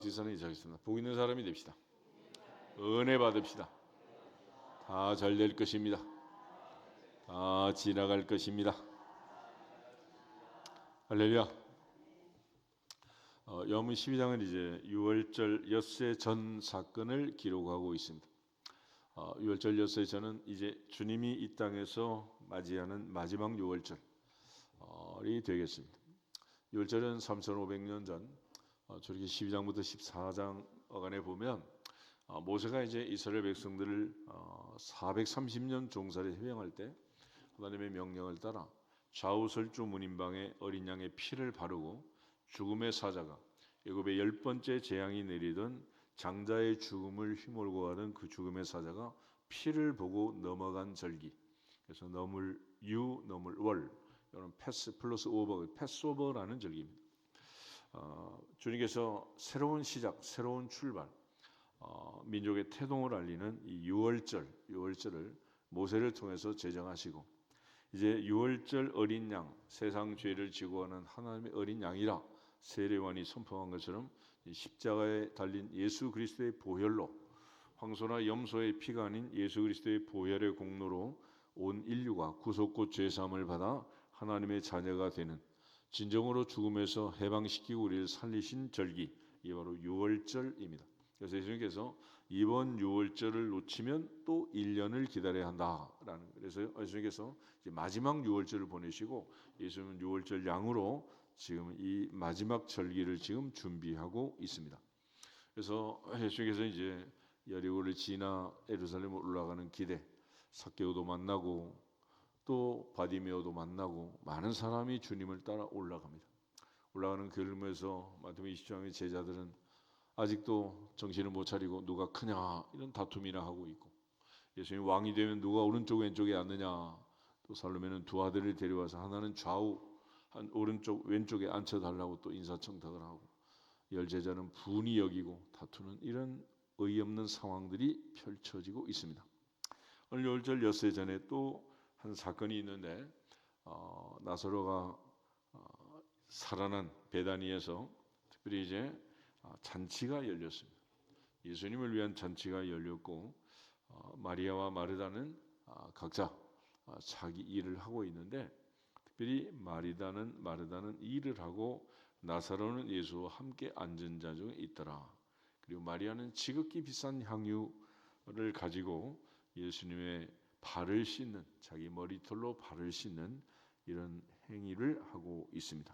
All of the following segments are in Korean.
지선을 이사하겠습니다. 복 있는 사람이 됩시다. 은혜 받읍시다. 다 잘 될 것입니다. 다 지나갈 것입니다. 할렐루야. 여문 12장은 이제 유월절 엿새 전 사건을 기록하고 있습니다. 유월절 엿새 전은 이제 주님이 이 땅에서 맞이하는 마지막 유월절이 되겠습니다. 유월절은 3,500년 전 저렇게 12장부터 14장 어간에 보면 모세가 이제 이스라엘 백성들을 430년 종살이 회행할 때 하나님의 명령을 따라 좌우설주 문인방에 어린 양의 피를 바르고 죽음의 사자가 애굽의 10번째 재앙이 내리던 장자의 죽음을 휘몰고 가던 그 죽음의 사자가 피를 보고 넘어간 절기. 그래서 넘을 유 넘을 월 이런 패스 플러스 오버 패스오버라는 절기입니다. 주님께서 새로운 시작, 새로운 출발, 민족의 태동을 알리는 이 유월절을 모세를 통해서 제정하시고 이제 유월절 어린 양, 세상 죄를 지고 가는 하나님의 어린 양이라 세례요한이 선포한 것처럼 십자가에 달린 예수 그리스도의 보혈로 황소나 염소의 피가 아닌 예수 그리스도의 보혈의 공로로 온 인류가 구속고 죄사함을 받아 하나님의 자녀가 되는 진정으로 죽음에서 해방시키고 우리를 살리신 절기, 이게 바로 유월절입니다. 그래서 예수님께서 이번 유월절을 놓치면 또 1년을 기다려야 한다라는. 그래서 예수님께서 이제 마지막 유월절을 보내시고 예수님은 유월절 양으로 지금 이 마지막 절기를 지금 준비하고 있습니다. 그래서 예수님께서 이제 여리고를 지나 예루살렘으로 올라가는 길에 삭개오도 만나고 또 바디메오도 만나고 많은 사람이 주님을 따라 올라갑니다. 올라가는 길을 보면서 마태복음 20장의 제자들은 아직도 정신을 못 차리고 누가 크냐 이런 다툼이나 하고 있고, 예수님 왕이 되면 누가 오른쪽 왼쪽에 앉느냐, 또 살로메는 두 아들을 데려와서 하나는 좌우 한 오른쪽 왼쪽에 앉혀달라고 또 인사청탁을 하고, 열 제자는 분이 여기고 다투는 이런 어이없는 상황들이 펼쳐지고 있습니다. 오늘 유월절 엿새 전에 또 한 사건이 있는데 나사로가 살아난 베다니에서 특별히 이제 잔치가 열렸습니다. 예수님을 위한 잔치가 열렸고 마리아와 마르다는 각자 자기 일을 하고 있는데, 특별히 마르다는 일을 하고 나사로는 예수와 함께 앉은 자 중에 있더라. 그리고 마리아는 지극히 비싼 향유를 가지고 예수님의 발을 씻는, 자기 머리털로 발을 씻는 이런 행위를 하고 있습니다.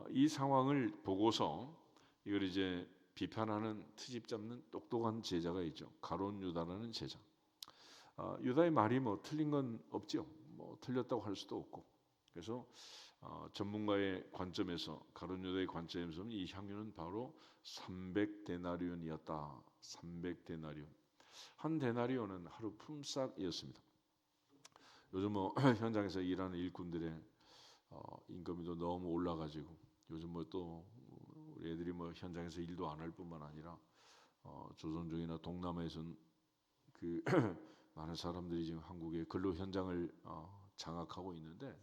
이 상황을 보고서 이걸 이제 비판하는, 트집 잡는 똑똑한 제자가 있죠. 가룟 유다라는 제자. 유다의 말이 뭐 틀린 건 없죠. 뭐 틀렸다고 할 수도 없고. 그래서 전문가의 관점에서, 가룟 유다의 관점에서는 이 향유는 바로 300데나리온이었다. 300데나리온. 한 데나리온은 하루 품삯이었습니다. 요즘 뭐 현장에서 일하는 일꾼들의 임금이도 너무 올라가지고 요즘 뭐 또 우리 애들이 뭐 현장에서 일도 안 할 뿐만 아니라 조선족이나 동남아에서는 그 많은 사람들이 지금 한국의 근로 현장을 장악하고 있는데,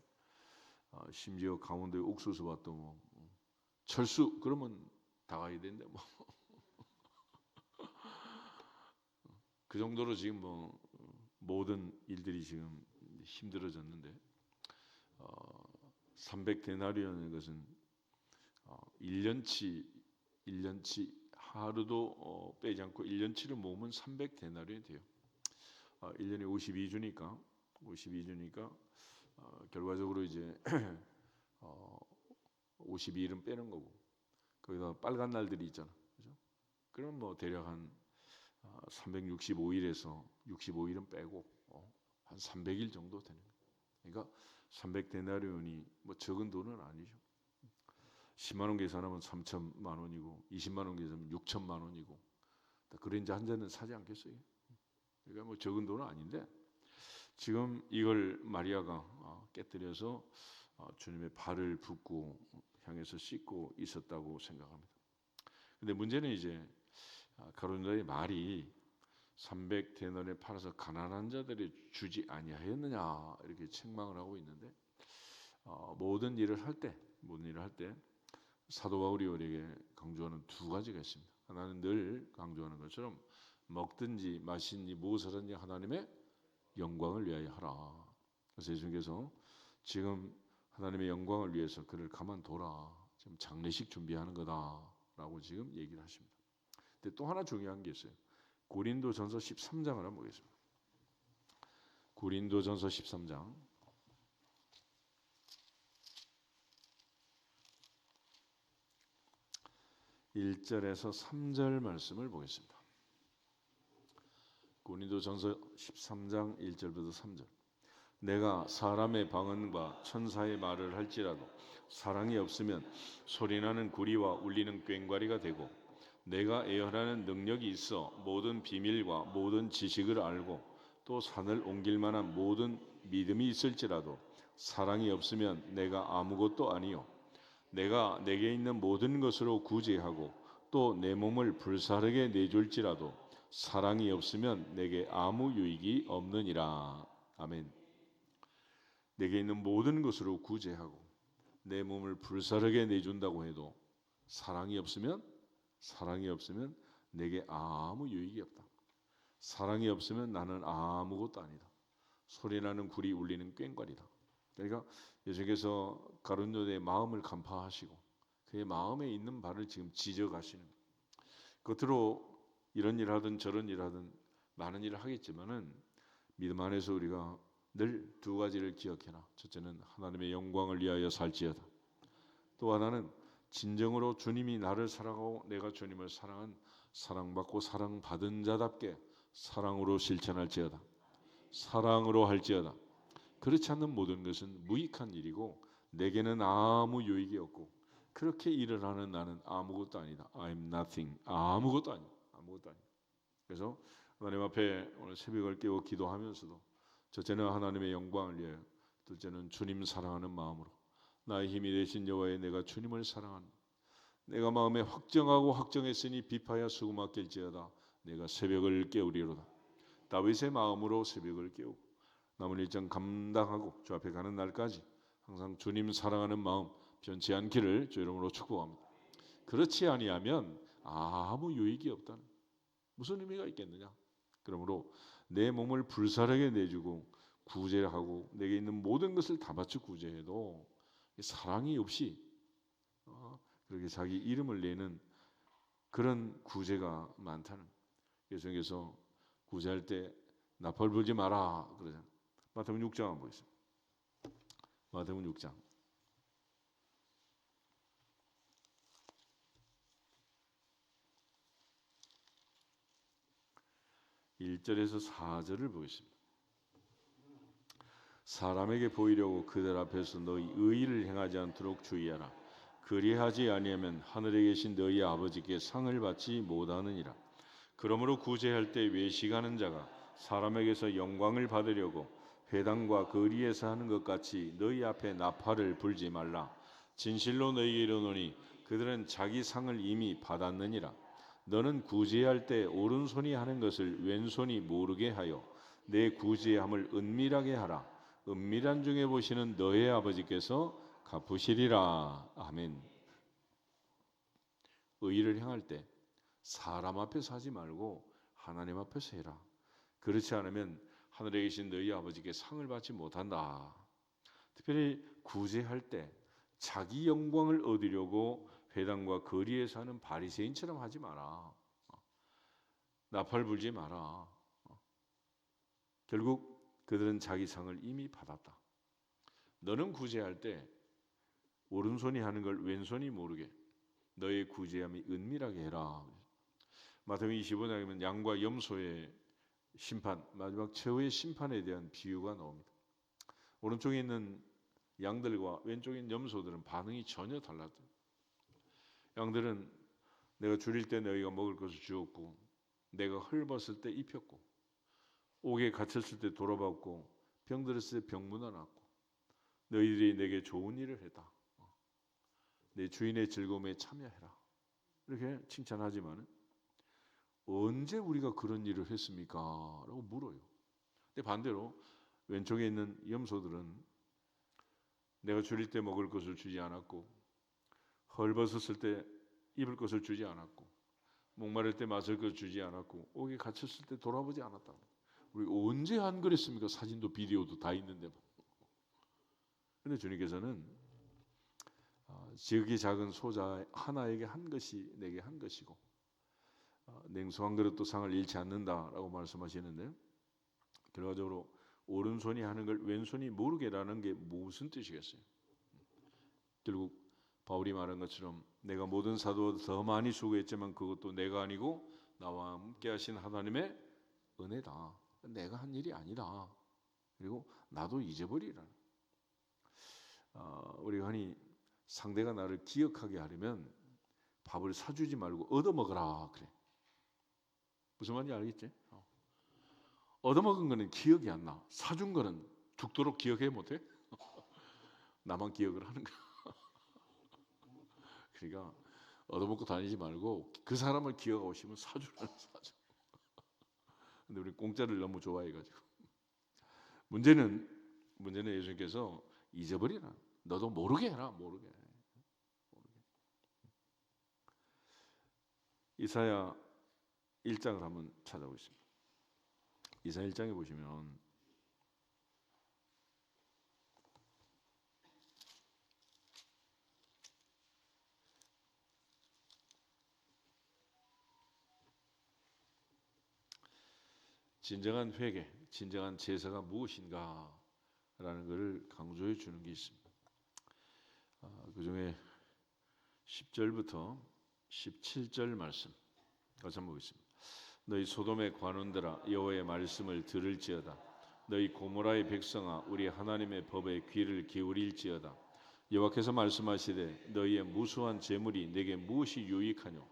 심지어 강원도의 옥수수밭도 뭐 철수 그러면 다 가야 되는데 뭐 그 정도로 지금 뭐 모든 일들이 지금 힘들어졌는데 300데나리온의 것은 1년치 하루도 빼지 않고 1년치를 모으면 300데나리온이 돼요. 1년에 52주니까 결과적으로 이제 52일은 빼는 거고, 거기다 빨간 날들이 있잖아, 그죠? 그럼 뭐 대략 한 365일에서 65일은 빼고 한 300일 정도 되는 거예요. 그러니까 300데나리온이 뭐 적은 돈은 아니죠. 10만 원 계산하면 3천만 원이고 20만 원 계산하면 6천만 원이고, 그래 이제 한 잔은 사지 않겠어요? 그러니까 뭐 적은 돈은 아닌데, 지금 이걸 마리아가 깨뜨려서 주님의 발을 붓고 향해서 씻고 있었다고 생각합니다. 근데 문제는 이제 가룟유다의 말이 300데나리온에 팔아서 가난한 자들이 주지 아니하였느냐 이렇게 책망을 하고 있는데, 모든 일을 할 때 사도 바울이 우리에게 강조하는 두 가지가 있습니다. 하나는 늘 강조하는 것처럼 먹든지 마시든지 무엇을 하든지 하나님의 영광을 위하여 하라. 그래서 예수님께서 지금 하나님의 영광을 위해서 그를 가만둬라. 지금 장례식 준비하는 거다라고 지금 얘기를 하십니다. 근데 또 하나 중요한 게 있어요. 고린도전서 13장을 한번 보겠습니다. 고린도전서 13장 1절에서 3절 말씀을 보겠습니다. 고린도전서 13장 1절부터 3절. 내가 사람의 방언과 천사의 말을 할지라도 사랑이 없으면 소리나는 구리와 울리는 꽹과리가 되고, 내가 예언하는 능력이 있어 모든 비밀과 모든 지식을 알고 또 산을 옮길 만한 모든 믿음이 있을지라도 사랑이 없으면 내가 아무것도 아니요, 내가 내게 있는 모든 것으로 구제하고 또 내 몸을 불사르게 내줄지라도 사랑이 없으면 내게 아무 유익이 없느니라. 아멘. 내게 있는 모든 것으로 구제하고 내 몸을 불사르게 내준다고 해도 사랑이 없으면 내게 아무 유익이 없다. 사랑이 없으면 나는 아무것도 아니다. 소리나는 구리 울리는 꽹과리다. 그러니까 예수께서 가룟유다의 마음을 간파하시고 그의 마음에 있는 바를 지금 지적하시는, 겉으로 이런 일 하든 저런 일 하든 많은 일을 하겠지만은 믿음 안에서 우리가 늘 두 가지를 기억해라. 첫째는 하나님의 영광을 위하여 살지어다. 또 하나는 진정으로 주님이 나를 사랑하고 내가 주님을 사랑한 사랑받고 사랑받은 자답게 사랑으로 실천할지어다. 사랑으로 할지어다. 그렇지 않는 모든 것은 무익한 일이고 내게는 아무 유익이 없고, 그렇게 일을 하는 나는 아무것도 아니다. I'm nothing. 아무것도 아니다. 아무것도 아니다. 그래서 하나님 앞에 오늘 새벽을 깨워 기도하면서도 첫째는 하나님의 영광을 위하여, 둘째는 주님 사랑하는 마음으로 나의 힘이 되신 여호와의 내가 주님을 사랑하는, 내가 마음에 확정하고 확정했으니 비파야 수고 맡길지어다. 내가 새벽을 깨우리로다. 다윗의 마음으로 새벽을 깨우고 남은 일정 감당하고 주 앞에 가는 날까지 항상 주님 사랑하는 마음 변치 않기를 주 이름으로 축복합니다. 그렇지 아니하면 아무 유익이 없다는, 무슨 의미가 있겠느냐. 그러므로 내 몸을 불사르게 내주고 구제하고 내게 있는 모든 것을 다 바쳐 구제해도 사랑이 없이 그렇게 자기 이름을 내는 그런 구제가 많다는, 예수님께서 구제할 때 나팔 불지 마라 그러잖아요. 마태복음 6장 한번 보겠습니다. 마태복음 6장 1절에서 4절을 보겠습니다. 사람에게 보이려고 그들 앞에서 너희 의의를 행하지 않도록 주의하라. 그리하지 아니하면 하늘에 계신 너희 아버지께 상을 받지 못하느니라. 그러므로 구제할 때 외식하는 자가 사람에게서 영광을 받으려고 회당과 거리에서 하는 것 같이 너희 앞에 나팔을 불지 말라. 진실로 너희에게 이르노니 그들은 자기 상을 이미 받았느니라. 너는 구제할 때 오른손이 하는 것을 왼손이 모르게 하여 내 구제함을 은밀하게 하라. 은밀한 중에 보시는 너의 아버지께서 갚으시리라. 아멘. 의를 행할 때 사람 앞에서 하지 말고 하나님 앞에서 해라. 그렇지 않으면 하늘에 계신 너희 아버지께 상을 받지 못한다. 특별히 구제할 때 자기 영광을 얻으려고 회당과 거리에서 하는 바리새인처럼 하지 마라. 나팔 불지 마라. 결국 그들은 자기 상을 이미 받았다. 너는 구제할 때 오른손이 하는 걸 왼손이 모르게 너의 구제함이 은밀하게 해라. 마태복음 25장이면 양과 염소의 심판, 마지막 최후의 심판에 대한 비유가 나옵니다. 오른쪽에 있는 양들과 왼쪽에 있는 염소들은 반응이 전혀 달랐대요. 양들은 내가 줄일 때 너희가 먹을 것을 주었고, 내가 헐벗을 때 입혔고, 옥에 갇혔을 때 돌아봤고, 병들었을 때 병 문안았고, 너희들이 내게 좋은 일을 했다. 내 주인의 즐거움에 참여해라. 이렇게 칭찬하지만 언제 우리가 그런 일을 했습니까? 라고 물어요. 근데 반대로 왼쪽에 있는 염소들은 내가 줄일 때 먹을 것을 주지 않았고 헐벗었을 때 입을 것을 주지 않았고, 목마를 때 마실 것을 주지 않았고, 옥에 갇혔을 때 돌아보지 않았다. 우리 언제 안 그랬습니까? 사진도 비디오도 다 있는데. 그런데 주님께서는 지극히 작은 소자 하나에게 한 것이 내게 한 것이고, 냉수 한 그릇도 상을 잃지 않는다라고 말씀하시는데, 결과적으로 오른손이 하는 걸 왼손이 모르게라는 게 무슨 뜻이겠어요? 결국 바울이 말한 것처럼 내가 모든 사도보다 더 많이 수고했지만 그것도 내가 아니고 나와 함께 하신 하나님의 은혜다. 내가 한 일이 아니다. 그리고 나도 잊어버리라는. 우리가 흔히 상대가 나를 기억하게 하려면 밥을 사주지 말고 얻어먹으라 그래. 무슨 말인지 알겠지? 얻어먹은 거는 기억이 안 나. 사준 거는 죽도록 기억해 못해? 나만 기억을 하는 거야. 그러니까 얻어먹고 다니지 말고 그 사람을 기억하고 싶으면 사주라는 사주. 근데 우리 공짜를 너무 좋아해가지고. 문제는 예수님께서 잊어버리라. 너도 모르게 해라. 모르게. 이사야 1장을 한번 찾아보겠습니다. 이사야 1장에 보시면 진정한 회개, 진정한 제사가 무엇인가라는 것을 강조해 주는 게 있습니다. 그 중에 10절부터 17절 말씀 같이 한번 보겠습니다. 너희 소돔의 관원들아 여호와의 말씀을 들을지어다. 너희 고모라의 백성아 우리 하나님의 법에 귀를 기울일지어다. 여호와께서 말씀하시되 너희의 무수한 재물이 내게 무엇이 유익하뇨?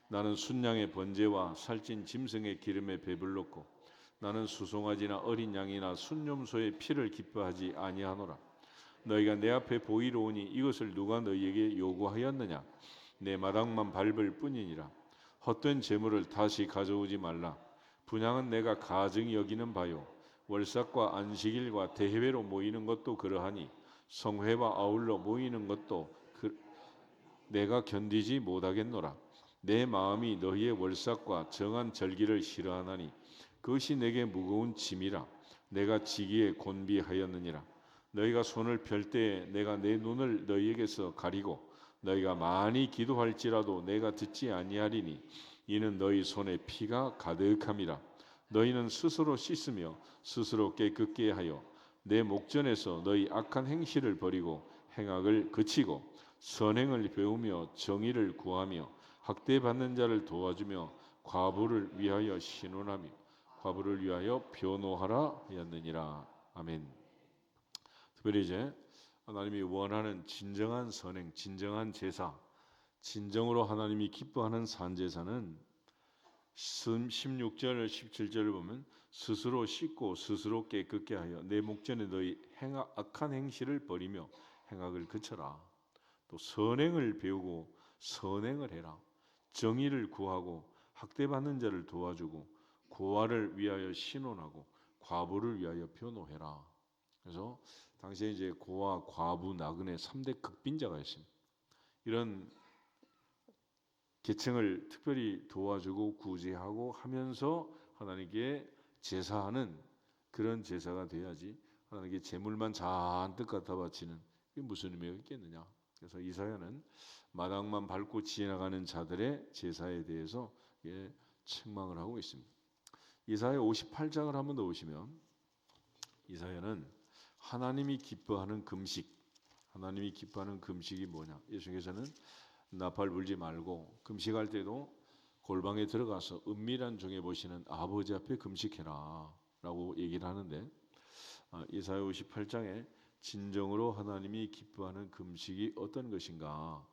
나는 순양의 번제와 살찐 짐승의 기름에 배불렀고 나는 수송아지나 어린 양이나 순염소의 피를 기뻐하지 아니하노라. 너희가 내 앞에 보이러 오니 이것을 누가 너희에게 요구하였느냐? 내 마당만 밟을 뿐이니라. 헛된 재물을 다시 가져오지 말라. 분향은 내가 가증히 여기는 바요. 월삭과 안식일과 대회로 모이는 것도 그러하니 성회와 아울러 모이는 것도 내가 견디지 못하겠노라. 내 마음이 너희의 월삭과 정한 절기를 싫어하나니 그것이 내게 무거운 짐이라. 내가 지기에 곤비하였느니라. 너희가 손을 펼 때에 내가 내 눈을 너희에게서 가리고 너희가 많이 기도할지라도 내가 듣지 아니하리니 이는 너희 손에 피가 가득함이라. 너희는 스스로 씻으며 스스로 깨끗게 하여 내 목전에서 너희 악한 행실을 버리고 행악을 그치고 선행을 배우며 정의를 구하며 학대받는 자를 도와주며 과부를 위하여 신원하며 과부를 위하여 변호하라 하였느니라. 아멘. 특별히 이제 하나님이 원하는 진정한 선행, 진정한 제사, 진정으로 하나님이 기뻐하는 산제사는 16절, 17절을 보면 스스로 씻고 스스로 깨끗게 하여 내 목전에 너희 악한 행실을 버리며 행악을 그쳐라. 또 선행을 배우고 선행을 해라. 정의를 구하고 학대받는 자를 도와주고 고아를 위하여 신원하고 과부를 위하여 변호해라. 그래서 당시에 이제 고아, 과부, 나그네 3대 극빈자가 있습니다. 이런 계층을 특별히 도와주고 구제하고 하면서 하나님께 제사하는 그런 제사가 돼야지 하나님께 제물만 잔뜩 갖다 바치는 그게 무슨 의미가 있겠느냐. 그래서 이사야는 마당만 밟고 지나가는 자들의 제사에 대해서 책망을 하고 있습니다. 이사야 58장을 한번 더 보시면 이사야는 하나님이 기뻐하는 금식, 하나님이 기뻐하는 금식이 뭐냐? 예수께서는 나팔 불지 말고 금식할 때도 골방에 들어가서 은밀한 중에 보시는 아버지 앞에 금식해라 라고 얘기를 하는데 이사야 58장에 진정으로 하나님이 기뻐하는 금식이 어떤 것인가?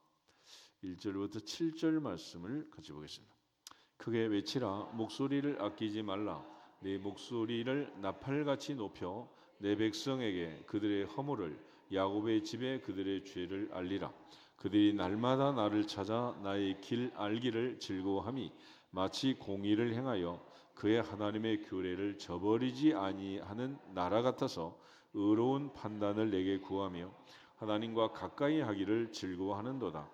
1절부터 7절 말씀을 같이 보겠습니다. 크게 외치라. 목소리를 아끼지 말라. 내 목소리를 나팔같이 높여 내 백성에게 그들의 허물을 야곱의 집에 그들의 죄를 알리라. 그들이 날마다 나를 찾아 나의 길 알기를 즐거워함이 마치 공의를 행하여 그의 하나님의 규례를 저버리지 아니하는 나라 같아서 의로운 판단을 내게 구하며 하나님과 가까이 하기를 즐거워하는도다.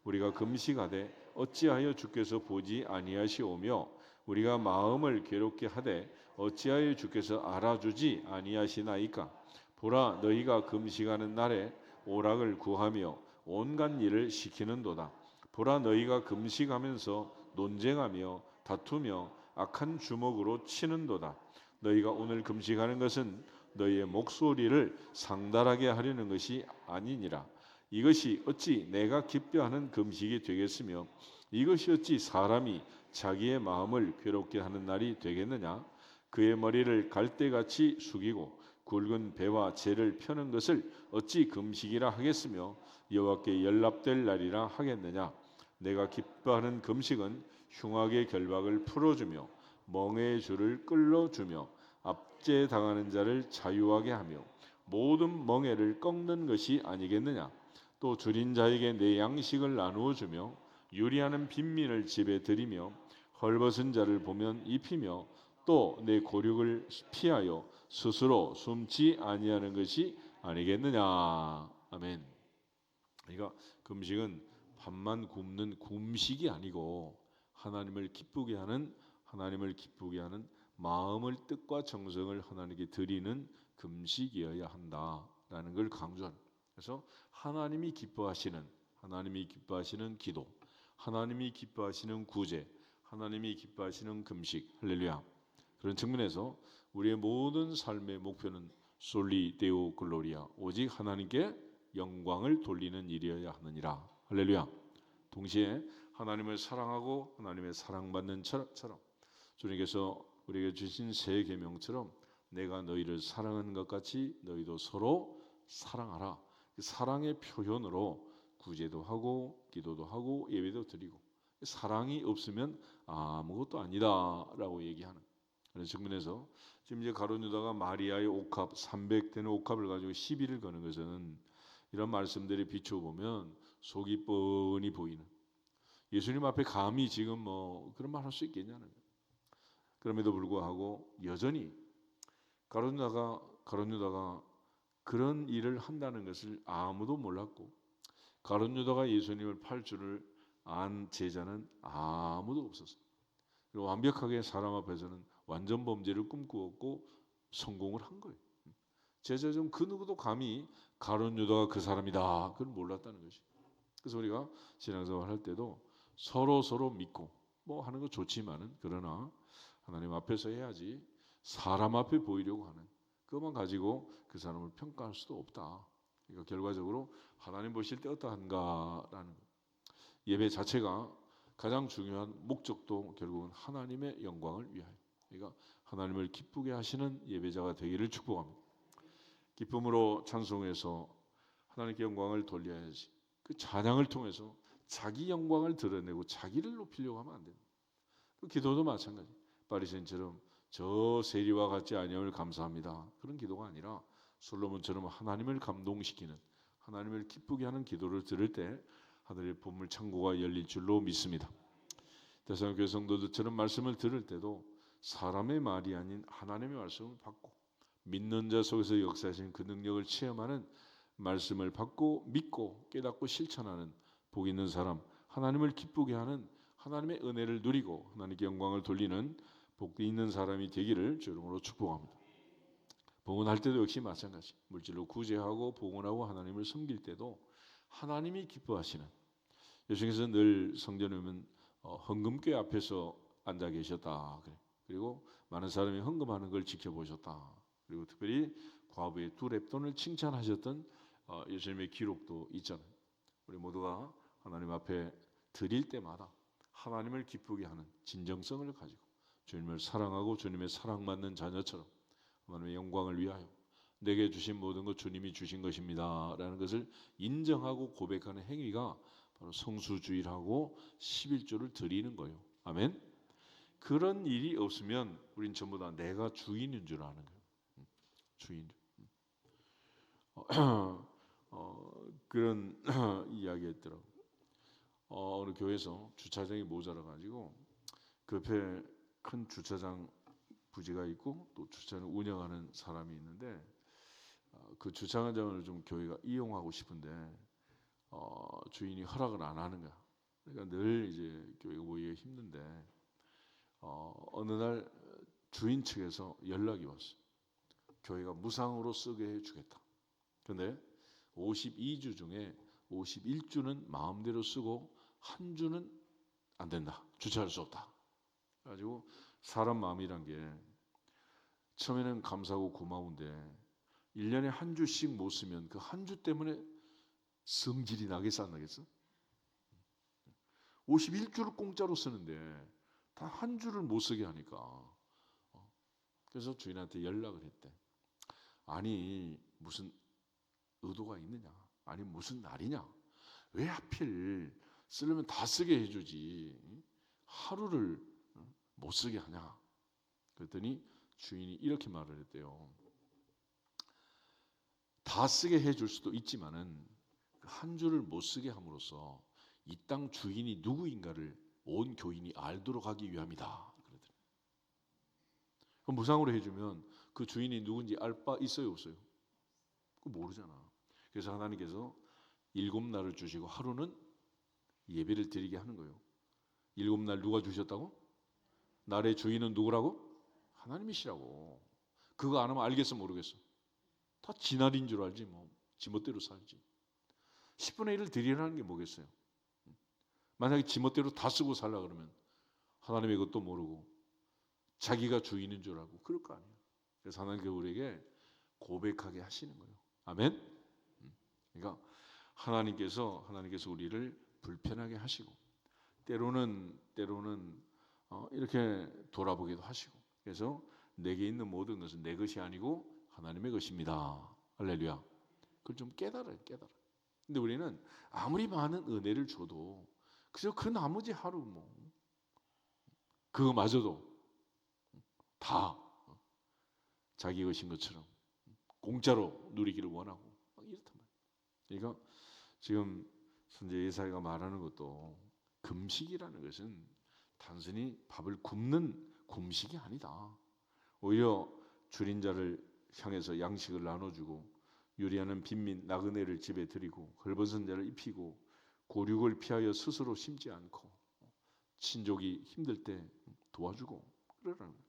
우리가 금식하되 어찌하여 주께서 보지 아니하시오며 우리가 마음을 괴롭게 하되 어찌하여 주께서 알아주지 아니하시나이까. 보라, 너희가 금식하는 날에 오락을 구하며 온갖 일을 시키는도다. 보라, 너희가 금식하면서 논쟁하며 다투며 악한 주먹으로 치는도다. 너희가 오늘 금식하는 것은 너희의 목소리를 상달하게 하려는 것이 아니니라. 이것이 어찌 내가 기뻐하는 금식이 되겠으며 이것이 어찌 사람이 자기의 마음을 괴롭게 하는 날이 되겠느냐. 그의 머리를 갈대같이 숙이고 굵은 배와 재를 펴는 것을 어찌 금식이라 하겠으며 여호와께 연락될 날이라 하겠느냐. 내가 기뻐하는 금식은 흉악의 결박을 풀어주며 멍에의 줄을 끌어주며 압제당하는 자를 자유하게 하며 모든 멍에를 꺾는 것이 아니겠느냐. 또 줄인 자에게 내 양식을 나누어 주며 유리하는 빈민을 집에 들이며 헐벗은 자를 보면 입히며 또 내 고륙을 피하여 스스로 숨지 아니하는 것이 아니겠느냐. 아멘. 그러니까 금식은 밥만 굶는 굶식이 아니고 하나님을 기쁘게 하는 마음을 뜻과 정성을 하나님께 드리는 금식이어야 한다라는 걸 강조합니다. 그래서 하나님이 기뻐하시는 기도, 하나님이 기뻐하시는 구제, 하나님이 기뻐하시는 금식, 할렐루야. 그런 측면에서 우리의 모든 삶의 목표는 솔리 데오 글로리아, 오직 하나님께 영광을 돌리는 일이어야 하느니라. 할렐루야. 동시에 하나님을 사랑하고 하나님의 사랑받는 처럼 주님께서 우리에게 주신 새 계명처럼 내가 너희를 사랑하는 것 같이 너희도 서로 사랑하라. 사랑의 표현으로 구제도 하고 기도도 하고 예배도 드리고 사랑이 없으면 아무것도 아니다라고 얘기하는 그런 측면에서 지금 이제 가룟 유다가 마리아의 옥합 300대는 옥합을 가지고 시비를 거는 것은 이런 말씀들이 비춰보면 속이 뻔히 보이는 예수님 앞에 감히 지금 뭐 그런 말 할 수 있겠냐는 거예요. 그럼에도 불구하고 여전히 가룟 유다가 그런 일을 한다는 것을 아무도 몰랐고 가룟 유다가 예수님을 팔 줄을 안 제자는 아무도 없었어요. 그리고 완벽하게 사람 앞에서는 완전 범죄를 꿈꾸었고 성공을 한 거예요. 제자 중 그 누구도 감히 가룟 유다가 그 사람이다 그걸 몰랐다는 것이. 그래서 우리가 신앙생활 할 때도 서로 믿고 뭐 하는 거 좋지만은 그러나 하나님 앞에서 해야지 사람 앞에 보이려고 하는 그것만 가지고 그 사람을 평가할 수도 없다. 그러니까 결과적으로 하나님 보실 때 어떠한가라는 것. 예배 자체가 가장 중요한 목적도 결국은 하나님의 영광을 위하여. 그러니까 하나님을 기쁘게 하시는 예배자가 되기를 축복합니다. 기쁨으로 찬송해서 하나님께 영광을 돌려야지. 그 찬양을 통해서 자기 영광을 드러내고 자기를 높이려고 하면 안 됩니다. 그 기도도 마찬가지. 바리새인처럼 저 세리와 같지 아니함을 감사합니다. 그런 기도가 아니라 솔로몬처럼 하나님을 감동시키는 하나님을 기쁘게 하는 기도를 들을 때 하늘의 보물 창고가 열릴 줄로 믿습니다. 데살로니가 성도들처럼 말씀을 들을 때도 사람의 말이 아닌 하나님의 말씀을 받고 믿는 자 속에서 역사하신 그 능력을 체험하는 말씀을 받고 믿고 깨닫고 실천하는 복 있는 사람, 하나님을 기쁘게 하는 하나님의 은혜를 누리고 하나님께 영광을 돌리는 복 있는 사람이 되기를 주 이름으로 축복합니다. 봉헌할 때도 역시 마찬가지. 물질로 구제하고 봉헌하고 하나님을 섬길 때도 하나님이 기뻐하시는. 예수님께서 늘 성전에 오면 헌금궤 앞에서 앉아 계셨다. 그리고 많은 사람이 헌금하는 걸 지켜보셨다. 그리고 특별히 과부의 두 렙돈을 칭찬하셨던 예수님의 기록도 있잖아요. 우리 모두가 하나님 앞에 드릴 때마다 하나님을 기쁘게 하는 진정성을 가지고 주님을 사랑하고 주님의 사랑받는 자녀처럼 하나님의 영광을 위하여 내게 주신 모든 것 주님이 주신 것입니다 라는 것을 인정하고 고백하는 행위가 바로 성수주일하고 11조를 드리는 거예요. 아멘. 그런 일이 없으면 우린 전부 다 내가 주인인 줄 아는 거예요. 주인. 그런 이야기했더라고요. 어느 교회에서 주차장이 모자라가지고 그 옆에 큰 주차장 부지가 있고 또 주차장을 운영하는 사람이 있는데 그 주차장을 좀 교회가 이용하고 싶은데 주인이 허락을 안 하는 거야. 그러니까 늘 이제 교회가 모이기가 힘든데 어느 날 주인 측에서 연락이 왔어요. 교회가 무상으로 쓰게 해주겠다. 근데 52주 중에 51주는 마음대로 쓰고 한 주는 안 된다. 주차할 수 없다. 그래가지고 사람 마음이란 게 처음에는 감사하고 고마운데 1년에 한 주씩 못 쓰면 그 한 주 때문에 성질이 나겠어 안 나겠어? 51주를 공짜로 쓰는데 다 한 주를 못 쓰게 하니까 그래서 주인한테 연락을 했대. 아니 무슨 의도가 있느냐? 아니 무슨 날이냐? 왜 하필 쓰려면 다 쓰게 해주지 하루를 못 쓰게 하냐? 그랬더니 주인이 이렇게 말을 했대요. 다 쓰게 해줄 수도 있지만은 한 주를 못 쓰게 함으로써 이 땅 주인이 누구인가를 온 교인이 알도록 하기 위함이다. 그러더니 그럼 무상으로 해주면 그 주인이 누군지 알 바 있어요 없어요? 그거 모르잖아. 그래서 하나님께서 7날을 주시고 하루는 예배를 드리게 하는 거예요. 7날 누가 주셨다고? 날의 주인은 누구라고? 하나님이시라고. 그거 안 하면 알겠어 모르겠어? 다 지날인 줄 알지 뭐 지멋대로 살지. 10분의 1을 드리라는 게 뭐겠어요? 만약에 지멋대로 다 쓰고 살라 그러면 하나님의 것도 모르고 자기가 주인인 줄 알고 그럴 거 아니에요. 그래서 하나님께서 우리에게 고백하게 하시는 거예요. 아멘? 그러니까 하나님께서 우리를 불편하게 하시고 때로는 이렇게 돌아보기도 하시고 그래서 내게 있는 모든 것은 내 것이 아니고 하나님의 것입니다. 할렐루야. 그걸 좀 깨달아요. 근데 우리는 아무리 많은 은혜를 줘도 그저 그 나머지 하루 뭐 그거마저도 다 자기 것인 것처럼 공짜로 누리기를 원하고 이렇단 말이에요. 그러니까 지금 선제 예사야가 말하는 것도 금식이라는 것은 단순히 밥을 굶는 금식이 아니다. 오히려 줄인 자를 향해서 양식을 나눠주고 유리하는 빈민 나그네를 집에 들이고 헐벗은 자를 입히고 고륙을 피하여 스스로 심지 않고 친족이 힘들 때 도와주고 그러라는 거예요.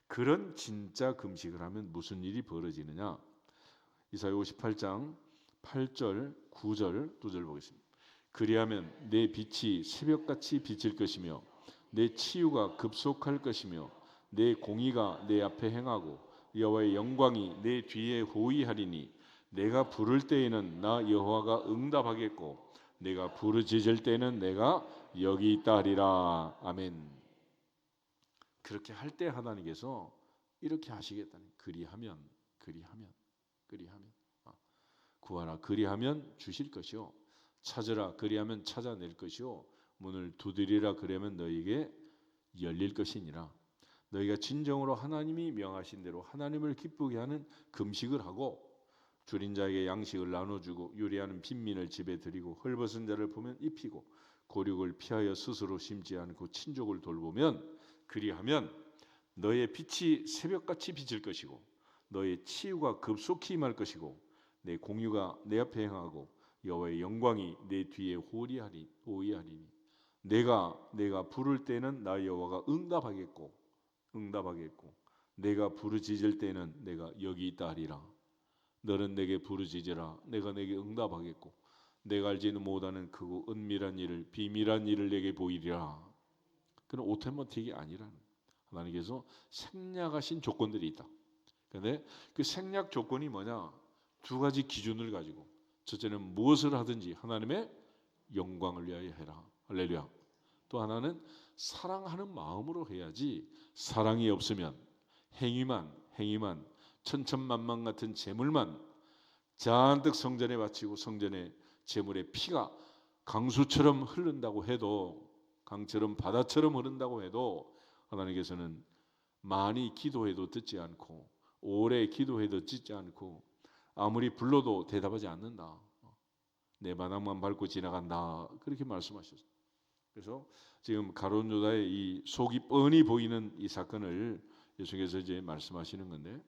그런 진짜 금식을 하면 무슨 일이 벌어지느냐? 이사야 58장 8절 9절 2절 보겠습니다. 그리하면 내 빛이 새벽같이 비칠 것이며 내 치유가 급속할 것이며 내 공의가 내 앞에 행하고 여호와의 영광이 내 뒤에 호위하리니 내가 부를 때에는 나 여호와가 응답하겠고 내가 부르짖을 때는 내가 여기 있다 하리라. 아멘. 그렇게 할 때 하나님께서 이렇게 하시겠다는 그리하면 구하라 그리하면 주실 것이요 찾으라 그리하면 찾아낼 것이요 문을 두드리라 그러면 너희에게 열릴 것이니라. 너희가 진정으로 하나님이 명하신 대로 하나님을 기쁘게 하는 금식을 하고 줄인 자에게 양식을 나눠주고 유리하는 빈민을 집에 들이고 헐벗은 자를 보면 입히고 고륙을 피하여 스스로 심지 않고 친족을 돌보면 그리하면 너의 빛이 새벽같이 비칠 것이고 너의 치유가 급속히 임할 것이고 내 공유가 내 앞에 행하고 여호와의 영광이 내 뒤에 호위하리니 내가 부를 때는 나 여호와가 응답하겠고 내가 부르짖을 때는 내가 여기 있다 하리라. 너는 내게 부르짖으라 내가 내게 응답하겠고 내가 알지는 못하는 크고 은밀한 일을 비밀한 일을 내게 보이리라. 그는 오토마틱이 아니라는 하나님께서 생략하신 조건들이 있다. 그런데 그 생략 조건이 뭐냐? 두 가지 기준을 가지고 첫째는 무엇을 하든지 하나님의 영광을 위하여 해라. 할렐루야. 또 하나는 사랑하는 마음으로 해야지 사랑이 없으면 행위만 천천만만 같은 재물만 잔뜩 성전에 바치고 성전에 재물의 피가 강수처럼 흐른다고 해도 강처럼 바다처럼 흐른다고 해도 하나님께서는 많이 기도해도 듣지 않고 오래 기도해도 듣지 않고 아무리 불러도 대답하지 않는다. 내 바닥만 밟고 지나간다. 그렇게 말씀하셨어요. 그래서 지금 가룟 유다의 이 속이 뻔히 보이는 이 사건을 예수께서 이제 말씀하시는 건데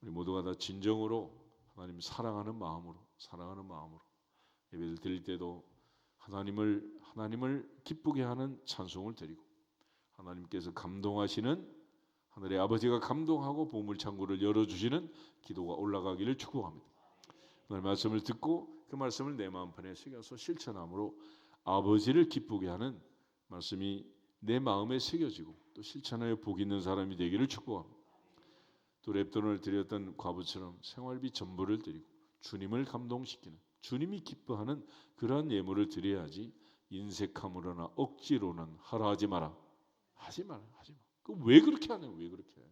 우리 모두가 다 진정으로 하나님 사랑하는 마음으로 예배를 드릴 때도 하나님을 기쁘게 하는 찬송을 드리고 하나님께서 감동하시는 하늘의 아버지가 감동하고 보물 창고를 열어주시는 기도가 올라가기를 축복합니다. 오늘 말씀을 듣고 그 말씀을 내 마음판에 새겨서 실천함으로 아버지를 기쁘게 하는 말씀이 내 마음에 새겨지고 또 실천하여 복 있는 사람이 되기를 축복합니다. 또 랩돈을 드렸던 과부처럼 생활비 전부를 드리고 주님을 감동시키는 주님이 기뻐하는 그러한 예물을 드려야지 인색함으로나 억지로는 하라 하지 마라. 하지 마라. 그 왜 그렇게 하냐? 왜 그렇게 해?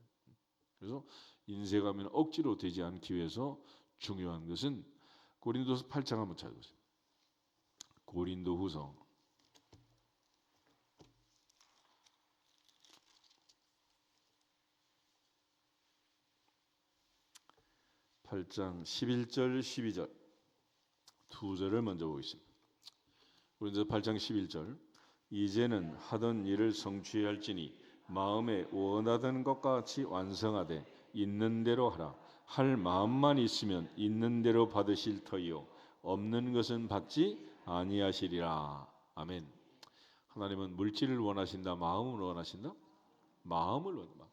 그래서 인색하면 억지로 되지 않기 위해서 중요한 것은 고린도서 8장 한번 찾아보세요. 고린도후서 8장 11절 12절 두 절을 먼저 보겠습니다. 고린도서 8장 11절 이제는 하던 일을 성취할지니 마음에 원하던 것과 같이 완성하되 있는 대로 하라. 할 마음만 있으면 있는 대로 받으실 터이요 없는 것은 받지 아니하시리라. 아멘. 하나님은 물질을 원하신다, 마음을 원하신다? 마음을 원한다.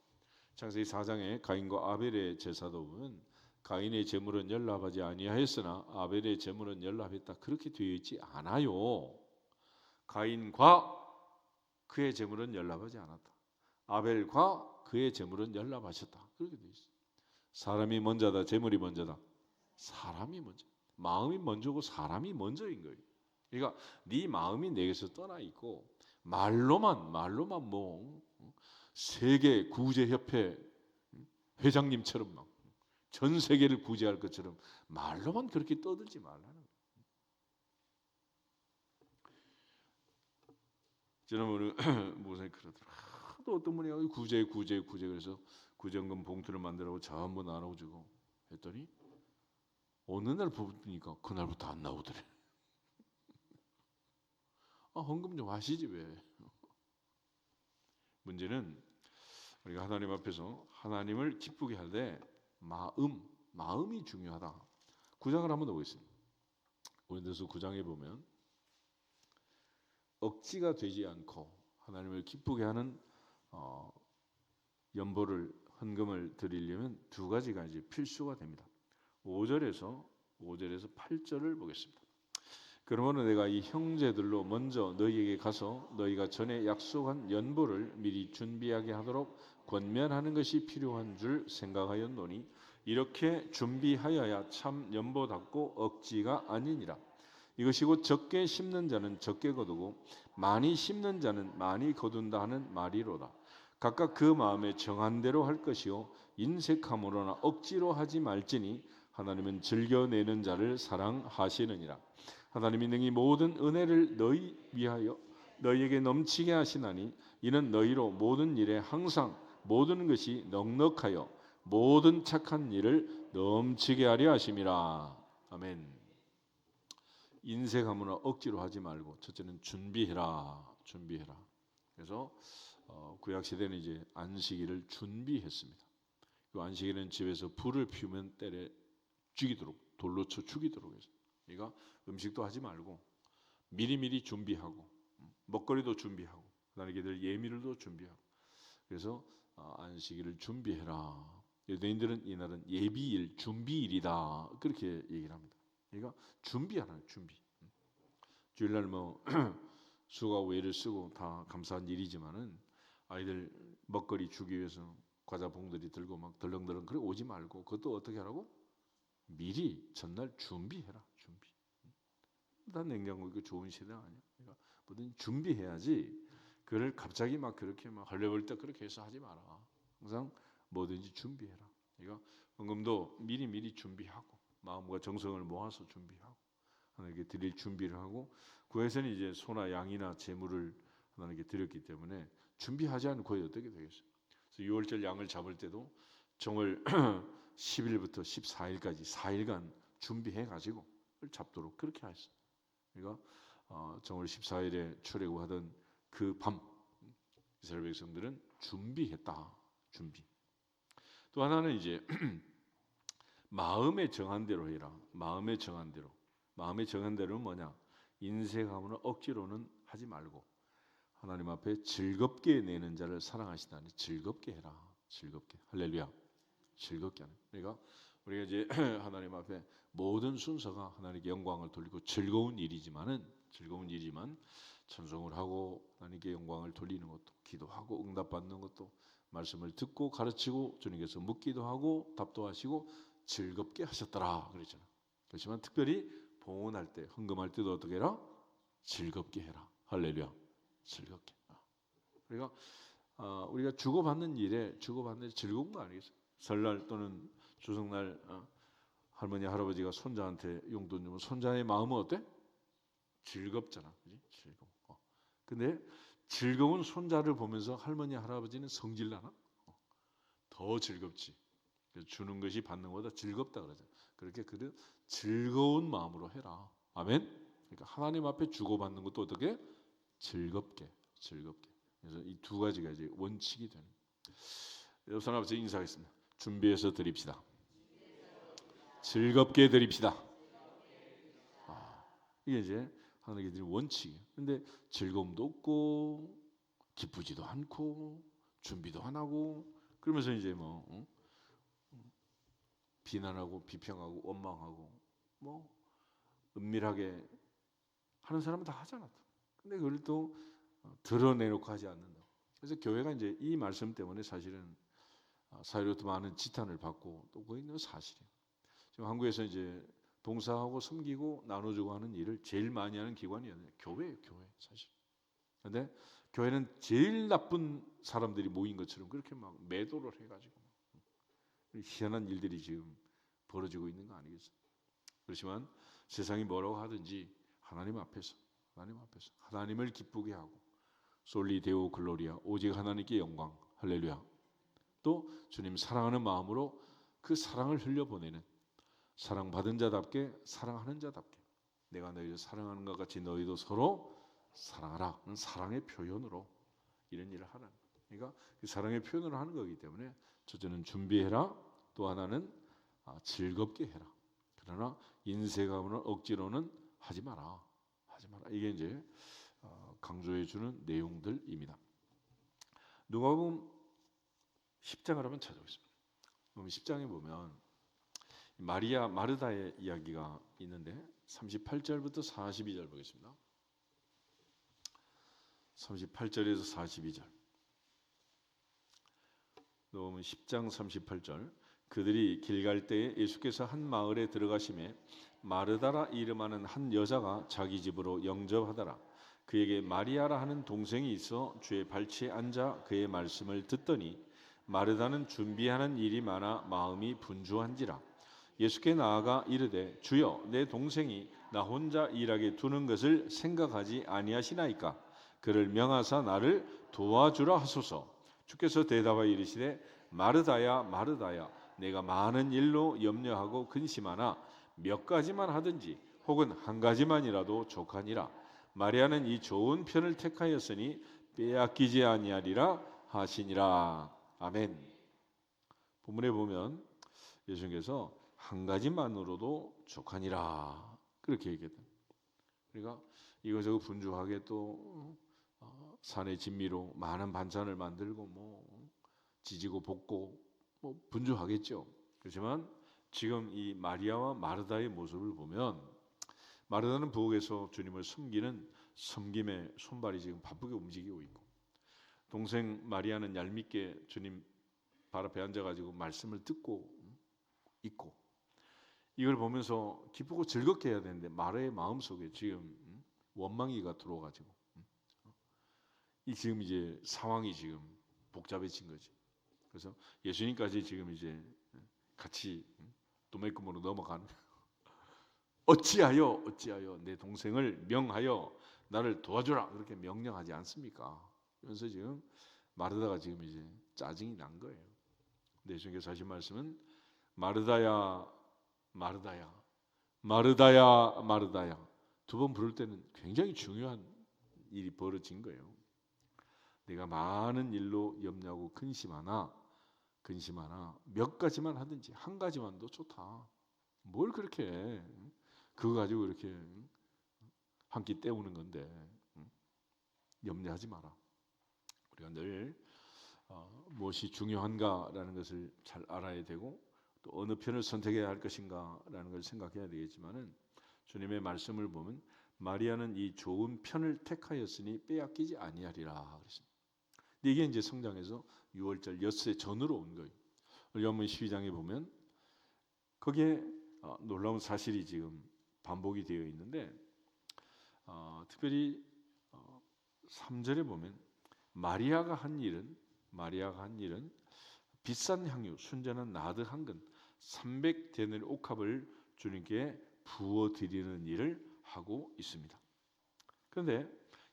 창세기 4장에 가인과 아벨의 제사도 보면 가인의 제물은 연락하지 아니하였으나 아벨의 제물은 연락했다. 그렇게 되어 있지 않아요. 가인과 그의 제물은 연락하지 않았다. 아벨과 그의 제물은 연락하셨다. 그렇게 되어 있어요. 사람이 먼저다, 제물이 먼저다. 사람이 먼저. 마음이 먼저고 사람이 먼저인 거예요. 그러니까 네 마음이 내게서 떠나 있고 말로만 뭐 세계 구제 협회 회장님처럼 막 전 세계를 구제할 것처럼 말로만 그렇게 떠들지 말라는 거예요. 지난번에 목사님 그러더라. 또 어떤 분이 구제 그래서 구제금 봉투를 만들라고 전부 나눠주고 했더니 어느 날 보니까 그날부터 안 나오더래. 헌금 좀 하시지 왜? 문제는 우리가 하나님 앞에서 하나님을 기쁘게 할 때 마음이 중요하다. 9장을 한번 더 보겠습니다. 고린도서 9장에 보면 억지가 되지 않고 하나님을 기쁘게 하는 연보를 헌금을 드리려면 두 가지가 이제 필수가 됩니다. 5절에서 8절을 보겠습니다. 그러므로 내가 이 형제들로 먼저 너희에게 가서 너희가 전에 약속한 연보를 미리 준비하게 하도록 권면하는 것이 필요한 줄 생각하였노니 이렇게 준비하여야 참 연보답고 억지가 아니니라. 이것이 곧 적게 심는 자는 적게 거두고 많이 심는 자는 많이 거둔다 하는 말이로다. 각각 그 마음에 정한 대로 할 것이요 인색함으로나 억지로 하지 말지니 하나님은 즐겨내는 자를 사랑하시느니라. 하나님이 능히 모든 은혜를 너희 위하여 너희에게 넘치게 하시나니 이는 너희로 모든 일에 항상 모든 것이 넉넉하여 모든 착한 일을 넘치게 하려 하심이라. 아멘. 인색함으로 억지로 하지 말고 첫째는 준비해라. 그래서 구약 시대는 이제 안식일을 준비했습니다. 그 안식일은 집에서 불을 피우면 때려 죽이도록 돌로 쳐 죽이도록 했어요. 그러니까 음식도 하지 말고 미리미리 준비하고 먹거리도 준비하고 그다음에 걔들 예밀도 준비하고 그래서 안식일을 준비해라. 유대인들은 이날은 예비일, 준비일이다 그렇게 얘기를 합니다. 그러니까 준비하라는 준비. 주일날 뭐 수가 외를 쓰고 다 감사한 일이지만은 아이들 먹거리 주기 위해서 과자 봉들이 들고 막 덜렁덜렁 그래 오지 말고 그것도 어떻게 하라고? 미리 전날 준비해라. 준비. 난 냉장고 이거 좋은 시대 아니야. 그러니까 뭐든 준비해야지. 그걸 갑자기 막 그렇게 막 헐레벌 때 그렇게 해서 하지 마라. 항상 뭐든지 준비해라. 그러니까 헌금도 미리 준비하고 마음과 정성을 모아서 준비하고 하나님께 드릴 준비를 하고 구에서는 이제 소나 양이나 제물을 하나님께 드렸기 때문에 준비하지 않고 거의 어떻게 되겠어요? 그래서 6월절 양을 잡을 때도 정월 10일부터 14일까지 4일간 준비해 가지고 잡도록 그렇게 하셨어요. 그러니까 정월 14일에 출애굽하던 그 밤 이스라엘 백성들은 준비했다. 준비. 또 하나는 이제 마음에 정한 대로 해라. 마음에 정한 대로는 뭐냐? 인색함으로 억지로는 하지 말고 하나님 앞에 즐겁게 내는 자를 사랑하시다니 즐겁게 해라. 즐겁게. 할렐루야. 즐겁게 하는. 그러니까 우리가 이제 하나님 앞에 모든 순서가 하나님께 영광을 돌리고 즐거운 일이지만 찬송을 하고 하나님께 영광을 돌리는 것도, 기도하고 응답받는 것도, 말씀을 듣고 가르치고 주님께서 묻기도 하고 답도 하시고 즐겁게 하셨더라 그랬잖아. 그렇지만 특별히 봉헌할 때, 헌금할 때도 어떻게 해라? 즐겁게 해라. 할렐루야. 즐겁게. 그러니까 우리가 주고받는 일에 즐거운 거 아니겠어요? 설날 또는 추석날 할머니 할아버지가 손자한테 용돈 주면 손자의 마음은 어때? 즐겁잖아, 그지? 즐거워. 근데 즐거운 손자를 보면서 할머니 할아버지는 성질나나? 더 즐겁지. 주는 것이 받는 것보다 즐겁다 그러죠. 그렇게 그 즐거운 마음으로 해라. 아멘. 그러니까 하나님 앞에 주고받는 것도 어떻게? 즐겁게. 그래서 이 두 가지가 이제 원칙이 되는. 여러분 앞에서 인사하겠습니다. 준비해서 드립시다. 즐겁게 드립시다. 이게 이제 하나님께 드리는 원칙이에요. 근데 즐거움도 없고 기쁘지도 않고 준비도 안 하고 그러면서 이제 뭐 비난하고 비평하고 원망하고 뭐 은밀하게 하는 사람은 다 하잖아. 근데 그걸 또 드러내놓고 하지 않는다. 그래서 교회가 이제 이 말씀 때문에 사실은 사회로부터 많은 지탄을 받고 또 그거 있는 사실이에요. 지금 한국에서 이제 봉사하고 섬기고 나눠주고 하는 일을 제일 많이 하는 기관이 교회예요, 교회 사실. 그런데 교회는 제일 나쁜 사람들이 모인 것처럼 그렇게 막 매도를 해가지고 희한한 일들이 지금 벌어지고 있는 거 아니겠어요? 그렇지만 세상이 뭐라고 하든지 하나님 앞에서 하나님을 기쁘게 하고 솔리 데오 글로리아 오직 하나님께 영광 할렐루야. 또 주님 사랑하는 마음으로 그 사랑을 흘려보내는 사랑받은 자답게 사랑하는 자답게 내가 너희를 사랑하는 것 같이 너희도 서로 사랑하라. 사랑의 표현으로 이런 일을 하라. 그러니까 그 사랑의 표현으로 하는 거기 때문에 첫째는 준비해라. 또 하나는 즐겁게 해라. 그러나 인색함으로 억지로는 하지 마라. 이게 이제 강조해 주는 내용들입니다. 누가복음 10장을 한번 찾아보겠습니다. 10장에 보면 마리아 마르다의 이야기가 있는데 38절부터 42절 보겠습니다. 38절에서 42절. 누가복음 10장 38절. 그들이 길 갈 때에 예수께서 한 마을에 들어가심에 마르다라 이름하는 한 여자가 자기 집으로 영접하더라. 그에게 마리아라 하는 동생이 있어 주의 발치에 앉아 그의 말씀을 듣더니 마르다는 준비하는 일이 많아 마음이 분주한지라. 예수께 나아가 이르되 주여 내 동생이 나 혼자 일하게 두는 것을 생각하지 아니하시나이까. 그를 명하사 나를 도와주라 하소서. 주께서 대답하여 이르시되 마르다야 마르다야 내가 많은 일로 염려하고 근심하나 몇 가지만 하든지 혹은 한 가지만이라도 족하니라. 마리아는 이 좋은 편을 택하였으니 빼앗기지 아니하리라 하시니라. 아멘. 본문에 보면 예수님께서 한 가지만으로도 족하니라 그렇게 얘기했다. 그러니까 이거저거 분주하게 또 산의 진미로 많은 반찬을 만들고 뭐 지지고 볶고 뭐 분주하겠죠. 그렇지만 지금 이 마리아와 마르다의 모습을 보면 마르다는 부엌에서 주님을 섬기는 섬김의 손발이 지금 바쁘게 움직이고 있고 동생 마리아는 얄밉게 주님 발 앞에 앉아가지고 말씀을 듣고 있고 이걸 보면서 기쁘고 즐겁게 해야 되는데 마리아의 마음속에 지금 원망이가 들어와가지고 이 지금 이제 상황이 지금 복잡해진 거지. 그래서 예수님까지 지금 이제 같이 도매금으로 넘어가는 어찌하여 내 동생을 명하여 나를 도와주라 그렇게 명령하지 않습니까? 그래서 지금 마르다가 지금 이제 짜증이 난 거예요. 근데 예수님께서 하신 말씀은 마르다야 마르다야 마르다야 마르다야 두 번 부를 때는 굉장히 중요한 일이 벌어진 거예요. 내가 많은 일로 염려하고 근심하나 몇 가지만 하든지 한 가지만도 좋다. 뭘 그렇게 해? 그거 가지고 이렇게 한 끼 때우는 건데 염려하지 마라. 우리가 늘 무엇이 중요한가라는 것을 잘 알아야 되고 또 어느 편을 선택해야 할 것인가라는 걸 생각해야 되겠지만은 주님의 말씀을 보면 마리아는 이 좋은 편을 택하였으니 빼앗기지 아니하리라 그랬습니다. 근데 이게 이제 성장해서 6월절 엿새 전으로 온 거예요. 요한복음 12장에 보면 거기에 놀라운 사실이 지금 반복이 되어 있는데 특별히 3절에 보면 마리아가 한 일은 비싼 향유 순전한 나드 한 근 300데나리 옥합을 주님께 부어 드리는 일을 하고 있습니다. 그런데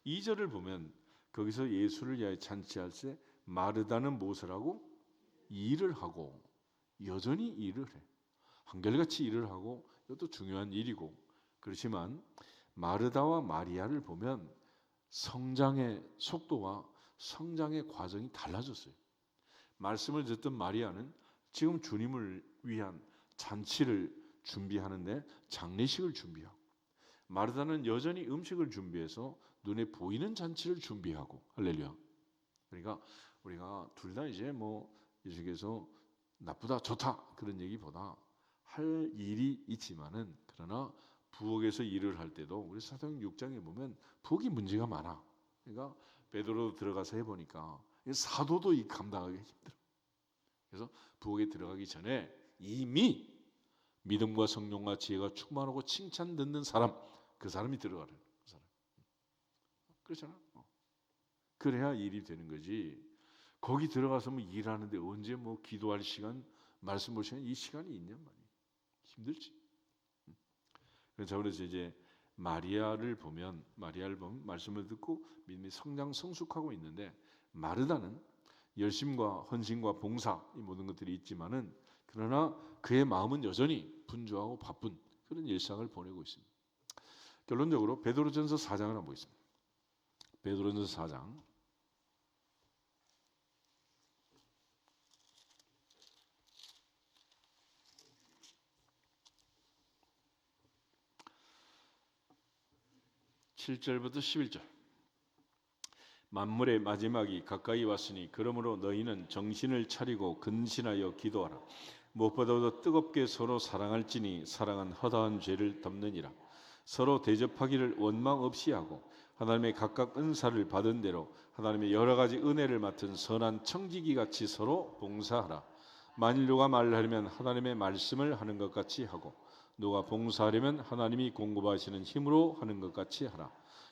2절을 보면 거기서 예수를 위하여 잔치할 때 마르다는 무엇을 하고 일을 하고 여전히 일을 해. 한결같이 일을 하고 이것도 중요한 일이고 그렇지만 마르다와 마리아를 보면 성장의 속도와 성장의 과정이 달라졌어요. 말씀을 듣던 마리아는 지금 주님을 위한 잔치를 준비하는데 장례식을 준비하고 마르다는 여전히 음식을 준비해서 눈에 보이는 잔치를 준비하고 할렐루야. 그러니까 우리가 둘 다 이제 뭐 이쪽에서 나쁘다 좋다 그런 얘기보다 할 일이 있지만은 그러나 부엌에서 일을 할 때도 우리 사도행 6장에 보면 부엌이 문제가 많아. 그러니까 베드로 들어가서 해보니까 사도도 이 감당하기 힘들어. 그래서 부엌에 들어가기 전에 이미 믿음과 성령과 지혜가 충만하고 칭찬 듣는 사람, 그 사람이 들어가는 그 사람. 그렇잖아. 그래야 일이 되는 거지. 거기 들어가서 뭐 일하는데 언제 뭐 기도할 시간, 말씀 볼 시간 이 시간이 있냔 말이야. 힘들지. 그래서 이제 마리아를 보면 말씀을 듣고 믿음이 성장 성숙하고 있는데 마르다는 열심과 헌신과 봉사 이 모든 것들이 있지만은 그러나 그의 마음은 여전히 분주하고 바쁜 그런 일상을 보내고 있습니다. 결론적으로 베드로전서 4장을 한번 보겠습니다. 베드로전서 4장 7절부터 11절. 만물의 마지막이 가까이 왔으니 그러므로 너희는 정신을 차리고 근신하여 기도하라. 무엇보다도 뜨겁게 서로 사랑할지니 사랑은 허다한 죄를 덮느니라. 서로 대접하기를 원망 없이 하고 하나님의 각각 은사를 받은 대로 하나님의 여러 가지 은혜를 맡은 선한 청지기 같이 서로 봉사하라. 만일 누가 말하려면 하나님의 말씀을 하는 것 같이 하고 누가 봉사하려면 하나님이 공급하시는 힘으로 하는 것 같이 하라.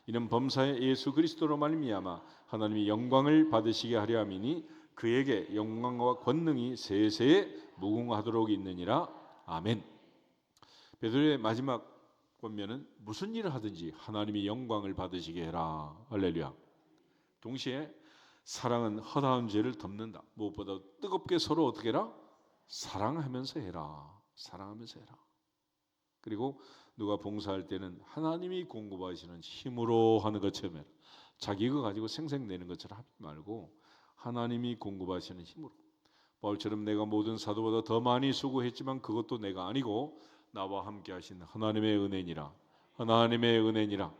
이는 범사에 예수 그리스도로 말미암아 하나님이 영광을 받으시게 하려 함이니 그에게 영광과 권능이 세세에 무궁하도록 있느니라. 아멘. 베드로의 마지막 권면은 무슨 일을 하든지 하나님이 영광을 받으시게 해라. 할렐루야. 동시에 사랑은 허다한 죄를 덮는다. 무엇보다 뜨겁게 서로 어떻게 해라? 사랑하면서 해라. 사랑하면서 해라. 그리고 누가 봉사할 때는 하나님이 공급하시는 힘으로 하는 것처럼 해라. 자기가 가지고 생색내는 것처럼 하지 말고 하나님이 공급하시는 힘으로. 바울처럼 내가 모든 사도보다 더 많이 수고했지만 그것도 내가 아니고 나와 함께 하신 하나님의 은혜니라. 하나님의 은혜니라.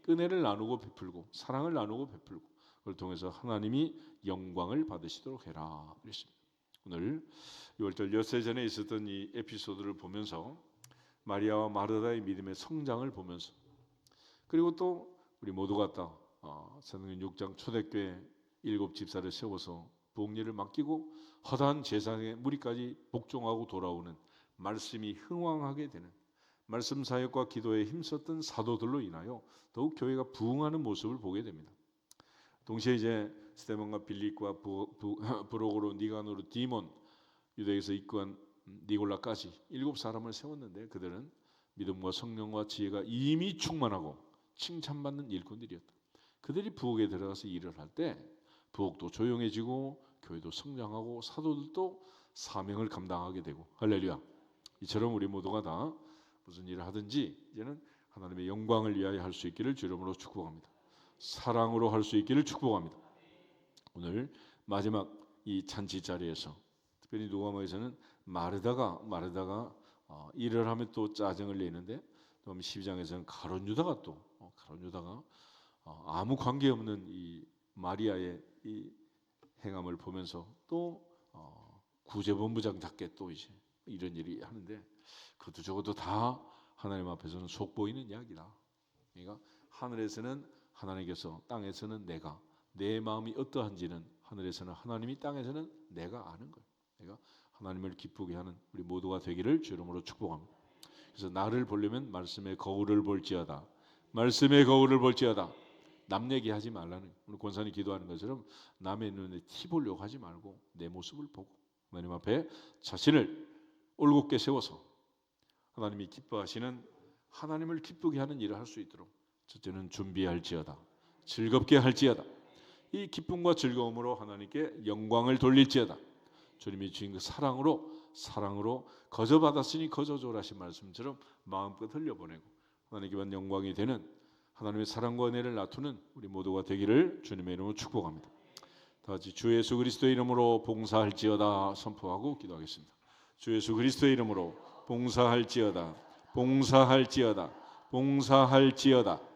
은혜를 나누고 베풀고 사랑을 나누고 베풀고 그걸 통해서 하나님이 영광을 받으시도록 해라. 그랬습니다. 오늘 6월절 엿새 전에 있었던 이 에피소드를 보면서 마리아와 마르다의 믿음의 성장을 보면서 그리고 또 우리 모두가 다 사도행전 6장 초대교회 7집사를 세워서 부엌일을 맡기고 허다한 제사의 무리까지 복종하고 돌아오는 말씀이 흥왕하게 되는 말씀 사역과 기도에 힘썼던 사도들로 인하여 더욱 교회가 부흥하는 모습을 보게 됩니다. 동시에 이제 스데반과 빌립과 브로고로 니가노로 디몬 유대에서 입구한 니골라까지 7사람을 세웠는데 그들은 믿음과 성령과 지혜가 이미 충만하고 칭찬받는 일꾼들이었다. 그들이 부엌에 들어가서 일을 할 때 부엌도 조용해지고 교회도 성장하고 사도들도 사명을 감당하게 되고 할렐루야. 이처럼 우리 모두가 다 무슨 일을 하든지 이제는 하나님의 영광을 위하여 할 수 있기를 주 이름으로 축복합니다. 사랑으로 할 수 있기를 축복합니다. 오늘 마지막 이 잔치 자리에서 특별히 누가복음에서는 마르다가 일을 하면 또 짜증을 내는데 또 12장에서는 가룟 유다가 또 가룟 유다가 아무 관계 없는 이 마리아의 이 행함을 보면서 또 구제본부장답게 또 이제 이런 일이 하는데, 그것도 적어도 다 하나님 앞에서는 속보이는 이야기다. 그러니까 하늘에서는 하나님께서, 땅에서는 내가, 내 마음이 어떠한지는 하늘에서는 하나님이, 땅에서는 내가 아는 거예요. 그러니까 하나님을 기쁘게 하는 우리 모두가 되기를 주 이름으로 축복합니다. 그래서 나를 보려면 말씀의 거울을 볼지어다. 말씀의 거울을 볼지어다. 남 얘기하지 말라는, 오늘 권사님 기도하는 것처럼 남의 눈에 티 보려고 하지 말고 내 모습을 보고 하나님 앞에 자신을 올곧게 세워서 하나님이 기뻐하시는, 하나님을 기쁘게 하는 일을 할 수 있도록 첫째는 준비할지어다. 즐겁게 할지어다. 이 기쁨과 즐거움으로 하나님께 영광을 돌릴지어다. 주님이 주신 그 사랑으로 거저 받았으니 거저 줘라 하신 말씀처럼 마음껏 흘려보내고 하나님께만 영광이 되는 하나님의 사랑과 은혜를 나누는 우리 모두가 되기를 주님의 이름으로 축복합니다. 다같이 주 예수 그리스도의 이름으로 봉사할지어다 선포하고 기도하겠습니다. 주 예수 그리스도의 이름으로 봉사할지어다. 봉사할지어다. 봉사할지어다.